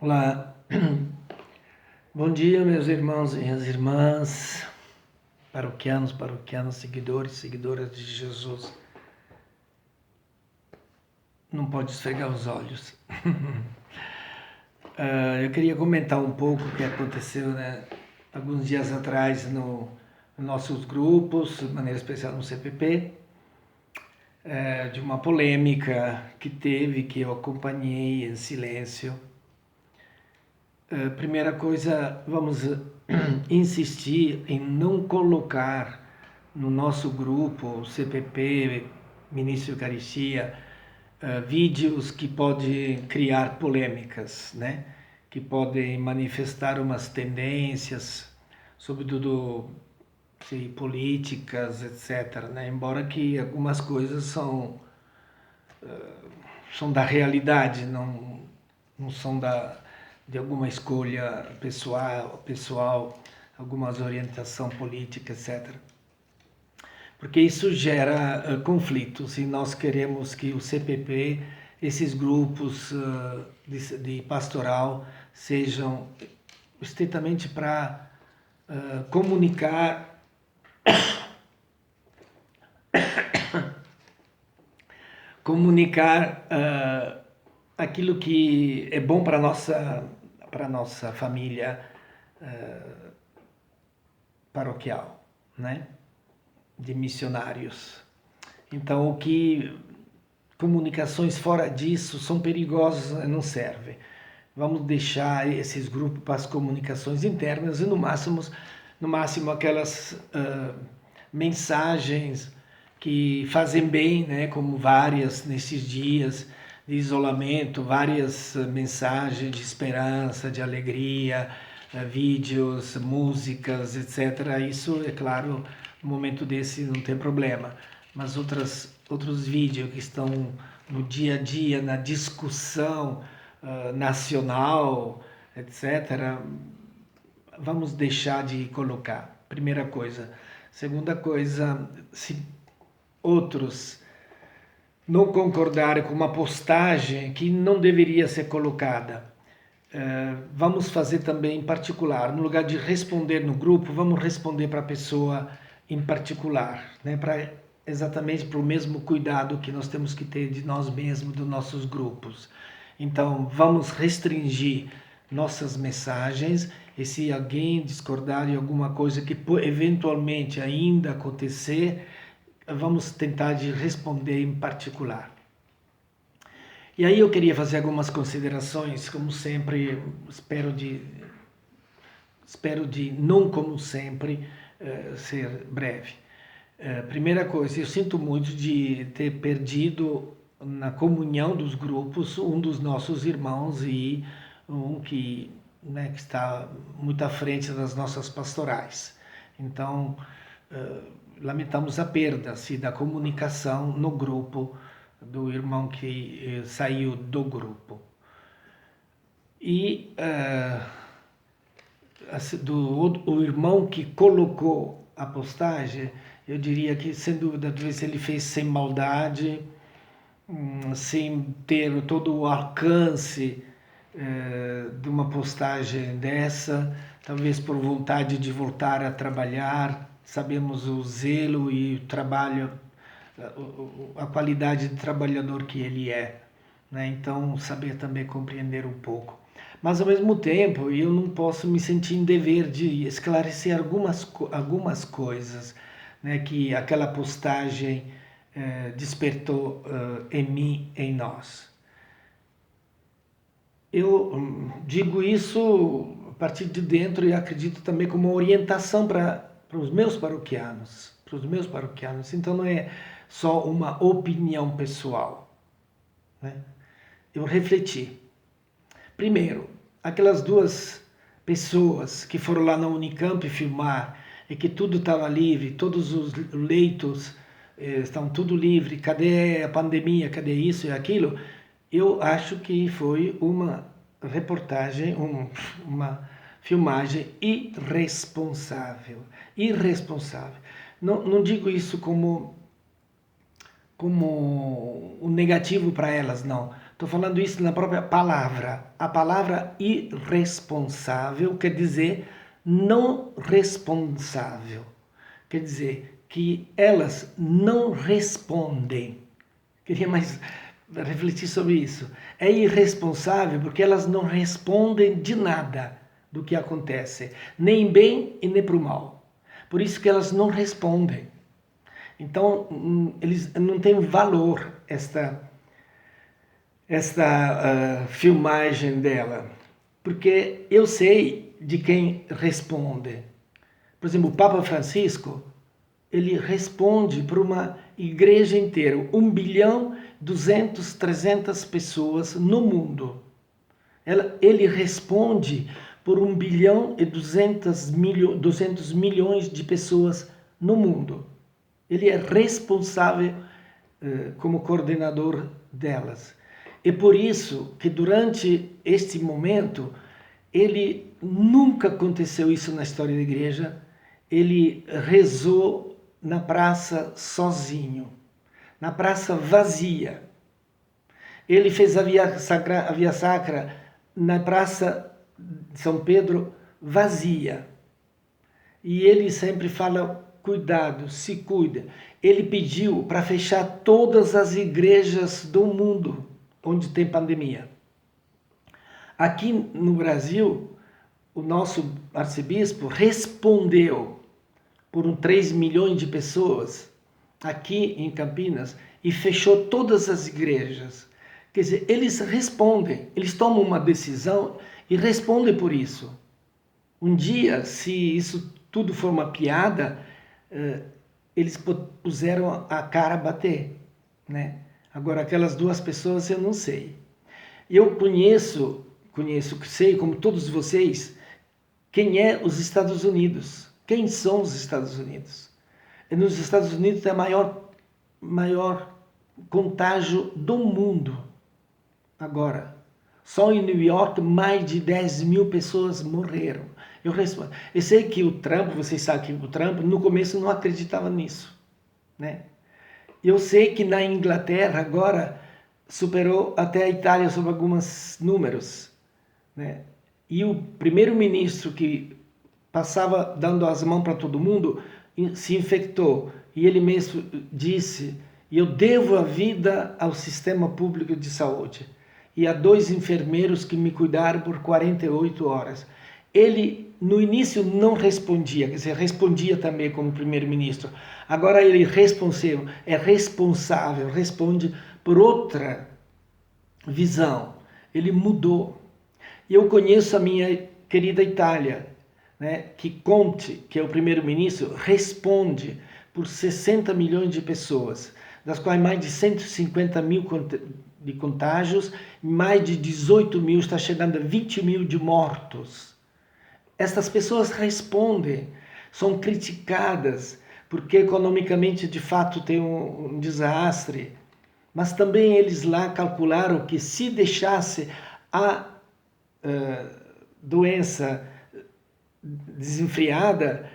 Olá, bom dia, meus irmãos e minhas irmãs, paroquianos, seguidores, seguidoras de Jesus. Não pode esfregar os olhos. Eu queria comentar um pouco o que aconteceu, alguns dias atrás nos nossos grupos, de maneira especial no CPP, de uma polêmica que teve, que eu acompanhei em silêncio. Primeira coisa, vamos insistir em não colocar no nosso grupo CPP, Ministro Eucaristia, vídeos que podem criar polêmicas, né? Que podem manifestar umas tendências, sobretudo políticas, etc. Né? Embora que algumas coisas são da realidade, não são de alguma escolha pessoal, algumas orientação política, etc. Porque isso gera conflitos e nós queremos que o CPP, esses grupos de pastoral, sejam estritamente para comunicar aquilo que é bom para nossa família paroquial, né? De missionários. Então, comunicações fora disso são perigosas, não servem. Vamos deixar esses grupos para as comunicações internas e no máximo aquelas mensagens que fazem bem, né, como várias nesses dias de isolamento, várias mensagens de esperança, de alegria, vídeos, músicas, etc. Isso, é claro, no momento desse não tem problema. Mas outros vídeos que estão no dia a dia, na discussão nacional, etc., vamos deixar de colocar. Primeira coisa. Segunda coisa, se outros não concordarem com uma postagem que não deveria ser colocada, vamos fazer também em particular. No lugar de responder no grupo, vamos responder para a pessoa em particular, né? Exatamente para o mesmo cuidado que nós temos que ter de nós mesmos, dos nossos grupos. Então, vamos restringir nossas mensagens e se alguém discordar de alguma coisa que eventualmente ainda acontecer, vamos tentar de responder em particular. E aí eu queria fazer algumas considerações, como sempre, espero de não como sempre, ser breve. Primeira coisa, eu sinto muito de ter perdido na comunhão dos grupos um dos nossos irmãos e um que está muito à frente das nossas pastorais. Então, lamentamos a perda assim, da comunicação no grupo do irmão que saiu do grupo. E o irmão que colocou a postagem, eu diria que, sem dúvida, talvez ele fez sem maldade, sem ter todo o alcance de uma postagem dessa, talvez por vontade de voltar a trabalhar. Sabemos o zelo e o trabalho, a qualidade de trabalhador que ele é, né? Então, saber também compreender um pouco. Mas, ao mesmo tempo, eu não posso me sentir em dever de esclarecer algumas coisas, né, que aquela postagem despertou em mim, em nós. Eu digo isso a partir de dentro e acredito também como uma orientação para os meus paroquianos, Então não é só uma opinião pessoal, né? Eu refleti. Primeiro, aquelas duas pessoas que foram lá na Unicamp filmar e que tudo estava livre, todos os leitos estão tudo livre, cadê a pandemia, cadê isso e aquilo? Eu acho que foi uma reportagem, uma filmagem irresponsável. Irresponsável. Não digo isso como um negativo para elas, não. Estou falando isso na própria palavra. A palavra irresponsável quer dizer não responsável. Quer dizer que elas não respondem. Queria mais refletir sobre isso. É irresponsável porque elas não respondem de nada do que acontece, nem bem e nem para o mal. Por isso que elas não respondem. Então, eles não têm valor esta filmagem dela, porque eu sei de quem responde. Por exemplo, o Papa Francisco, ele responde para uma igreja inteira, 1 bilhão 200, 300 pessoas no mundo. Ele responde por 1 bilhão e 200 milhões de pessoas no mundo. Ele é responsável como coordenador delas. E por isso que durante este momento, nunca aconteceu isso na história da igreja, ele rezou na praça sozinho, na praça vazia. Ele fez a via sacra na praça de São Pedro vazia. E ele sempre fala, cuidado, se cuida. Ele pediu para fechar todas as igrejas do mundo onde tem pandemia. Aqui no Brasil, o nosso arcebispo respondeu por 3 milhões de pessoas aqui em Campinas e fechou todas as igrejas. Quer dizer, eles respondem, eles tomam uma decisão e respondem por isso. Um dia, se isso tudo for uma piada, eles puseram a cara a bater, né? Agora, aquelas 2 pessoas eu não sei. Eu sei, como todos vocês, quem é os Estados Unidos. Quem são os Estados Unidos? E nos Estados Unidos tem a maior contágio do mundo. Agora, só em New York, mais de 10 mil pessoas morreram. Eu sei que o Trump, vocês sabem que o Trump, no começo não acreditava nisso, né? Eu sei que na Inglaterra agora superou até a Itália sobre alguns números, né? E o primeiro-ministro que passava dando as mãos para todo mundo se infectou. E ele mesmo disse, eu devo a vida ao sistema público de saúde. E a 2 enfermeiros que me cuidaram por 48 horas. Ele, no início, não respondia, quer dizer, respondia também como primeiro-ministro. Agora ele é responsável, responde por outra visão. Ele mudou. E eu conheço a minha querida Itália, né, que Conte, que é o primeiro-ministro, responde por 60 milhões de pessoas, das quais mais de 150 mil de contágios, mais de 18 mil, está chegando a 20 mil de mortos. Estas pessoas respondem, são criticadas, porque economicamente de fato tem um desastre, mas também eles lá calcularam que se deixasse a doença desenfreada,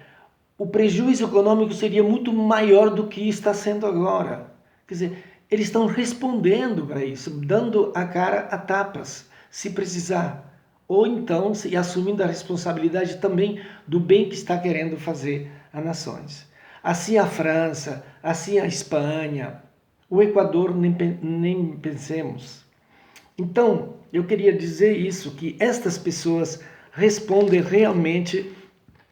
o prejuízo econômico seria muito maior do que está sendo agora. Quer dizer, eles estão respondendo para isso, dando a cara a tapas, se precisar. Ou então, assumindo a responsabilidade também do bem que está querendo fazer a nações. Assim a França, assim a Espanha, o Equador, nem pensemos. Então, eu queria dizer isso, que estas pessoas respondem realmente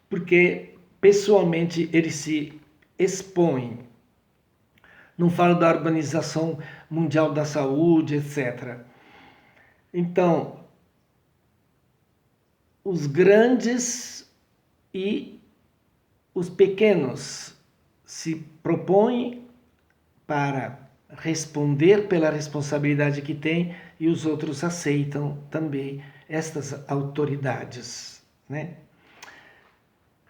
porque pessoalmente eles se expõem. Não falo da Organização Mundial da Saúde, etc. Então, os grandes e os pequenos se propõem para responder pela responsabilidade que têm e os outros aceitam também estas autoridades, né?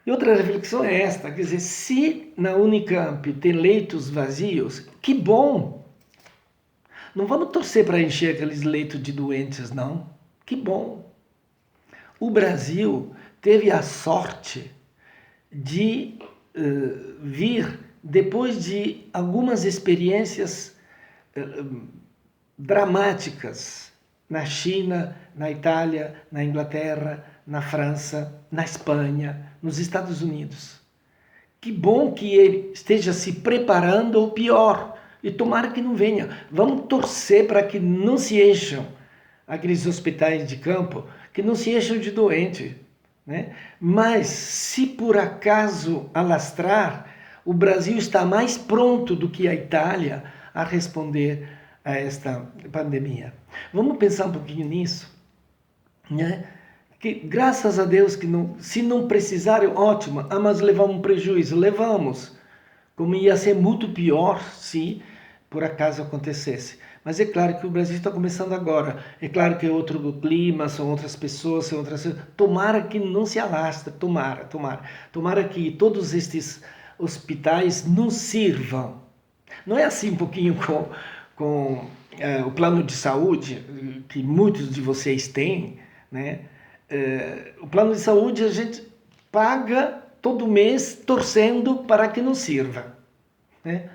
E outra reflexão é esta, quer dizer, se na Unicamp tem leitos vazios, que bom! Não vamos torcer para encher aqueles leitos de doentes, não. Que bom! O Brasil teve a sorte de vir depois de algumas experiências dramáticas na China, na Itália, na Inglaterra, na França, na Espanha, nos Estados Unidos. Que bom que ele esteja se preparando ao pior, e tomara que não venha. Vamos torcer para que não se encham aqueles hospitais de campo, que não se encham de doente, né? Mas se por acaso alastrar, o Brasil está mais pronto do que a Itália a responder a esta pandemia. Vamos pensar um pouquinho nisso, né? Que graças a Deus que não, se não precisarem, ótimo. Ah, mas levamos um prejuízo, levamos. Como ia ser muito pior se por acaso acontecesse. Mas é claro que o Brasil está começando agora. É claro que é outro clima, são outras pessoas, são outras. Tomara que não se alastre, tomara. Tomara que todos estes hospitais nos sirvam. Não é assim um pouquinho com o plano de saúde que muitos de vocês têm, né? O plano de saúde a gente paga todo mês torcendo para que nos sirva, né?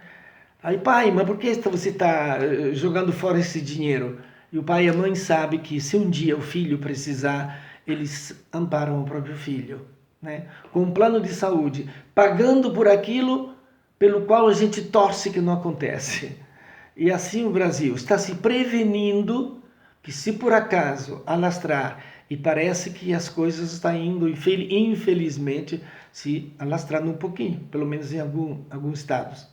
Aí, pai, mas por que você está jogando fora esse dinheiro? E o pai e a mãe sabem que se um dia o filho precisar, eles amparam o próprio filho, né? Com um plano de saúde, pagando por aquilo pelo qual a gente torce que não acontece. E assim o Brasil está se prevenindo que se por acaso alastrar, e parece que as coisas estão indo, infelizmente, se alastrando um pouquinho, pelo menos em alguns estados.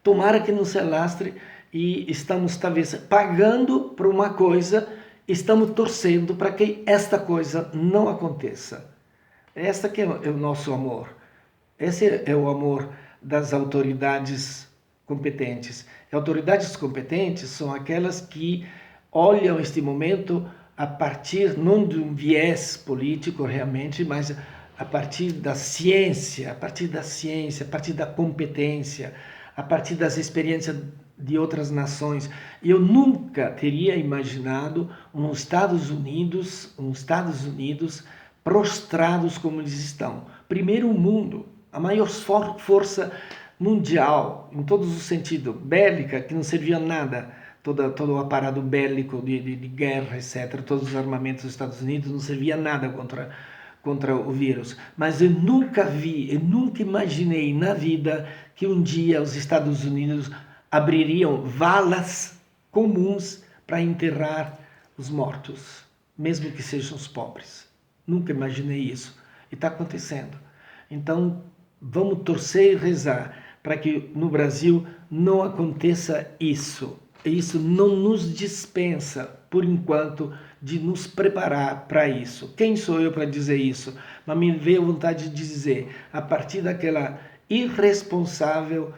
Tomara que não se alastre e estamos talvez pagando por uma coisa, estamos torcendo para que esta coisa não aconteça. Esta que é o nosso amor. Esse é o amor das autoridades competentes. Autoridades competentes são aquelas que olham este momento a partir não de um viés político realmente, mas a partir da ciência, a partir da competência, a partir das experiências de outras nações. Eu nunca teria imaginado uns Estados Unidos prostrados como eles estão. Primeiro mundo, a maior força mundial, em todos os sentidos, bélica, que não servia a nada. Todo o aparato bélico de guerra, etc., todos os armamentos dos Estados Unidos não servia nada contra o vírus. Mas eu nunca imaginei na vida que um dia os Estados Unidos abririam valas comuns para enterrar os mortos, mesmo que sejam os pobres. Nunca imaginei isso. E está acontecendo. Então, vamos torcer e rezar para que no Brasil não aconteça isso. Isso não nos dispensa, por enquanto, de nos preparar para isso. Quem sou eu para dizer isso? Mas me veio vontade de dizer, a partir daquela irresponsável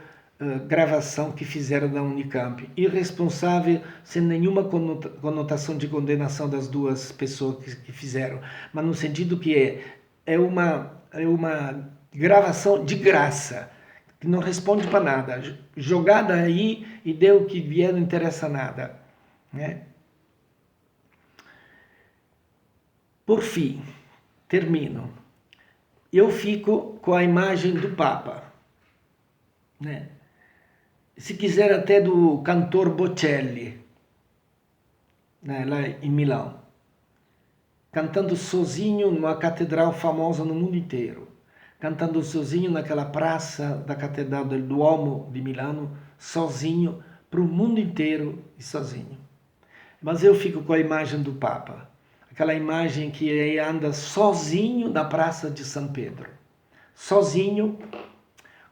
gravação que fizeram na Unicamp. Irresponsável, sem nenhuma conotação de condenação das duas pessoas que fizeram, mas no sentido que é uma gravação de graça, que não responde para nada, jogada aí e deu o que vier, não interessa nada, né? Por fim, termino. Eu fico com a imagem do Papa, né? Se quiser até do cantor Bocelli, né, lá em Milão, cantando sozinho numa catedral famosa no mundo inteiro, cantando sozinho naquela praça da Catedral del Duomo de Milano, sozinho para o mundo inteiro e sozinho. Mas eu fico com a imagem do Papa, aquela imagem que ele anda sozinho na Praça de São Pedro, sozinho,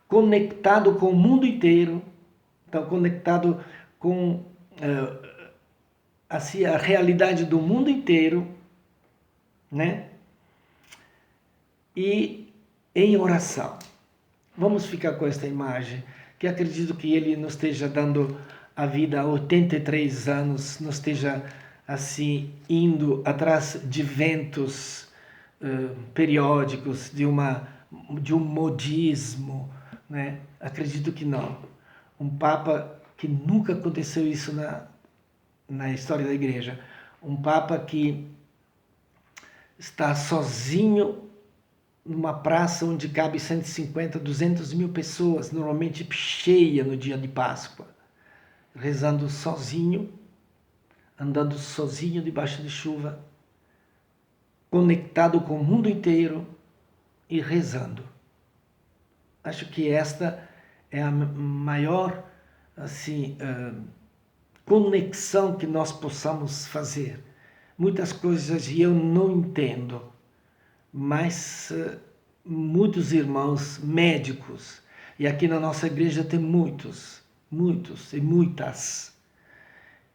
conectado com o mundo inteiro, então conectado com assim, a realidade do mundo inteiro, né? E em oração. Vamos ficar com esta imagem, que acredito que ele nos esteja dando a vida há 83 anos, nos esteja assim indo atrás de ventos periódicos, de um modismo, né? Acredito que não. Um Papa que nunca aconteceu isso na história da Igreja. Um Papa que está sozinho numa praça onde cabe 150, 200 mil pessoas, normalmente cheia no dia de Páscoa. rezando sozinho, andando sozinho debaixo de chuva, conectado com o mundo inteiro e rezando. Acho que esta é a maior assim, conexão que nós possamos fazer. Muitas coisas eu não entendo, mas muitos irmãos médicos, e aqui na nossa igreja tem muitos e muitas,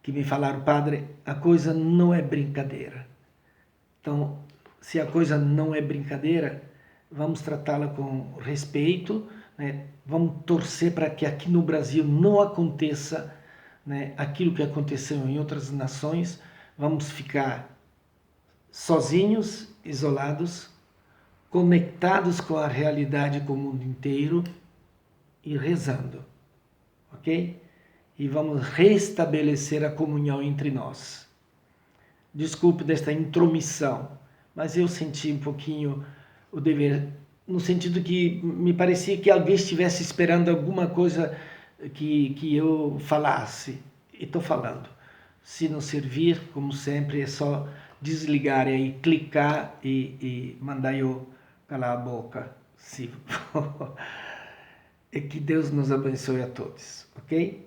que me falaram: padre, a coisa não é brincadeira. Então, se a coisa não é brincadeira, vamos tratá-la com respeito, né? Vamos torcer para que aqui no Brasil não aconteça, né, aquilo que aconteceu em outras nações. Vamos ficar sozinhos, isolados, conectados com a realidade, com o mundo inteiro e rezando, ok? E vamos restabelecer a comunhão entre nós. Desculpe desta intromissão, mas eu senti um pouquinho o dever, no sentido que me parecia que alguém estivesse esperando alguma coisa que eu falasse, e estou falando. Se não servir, como sempre, é só desligar aí, clicar e mandar eu calar a boca. Se... E que Deus nos abençoe a todos, ok?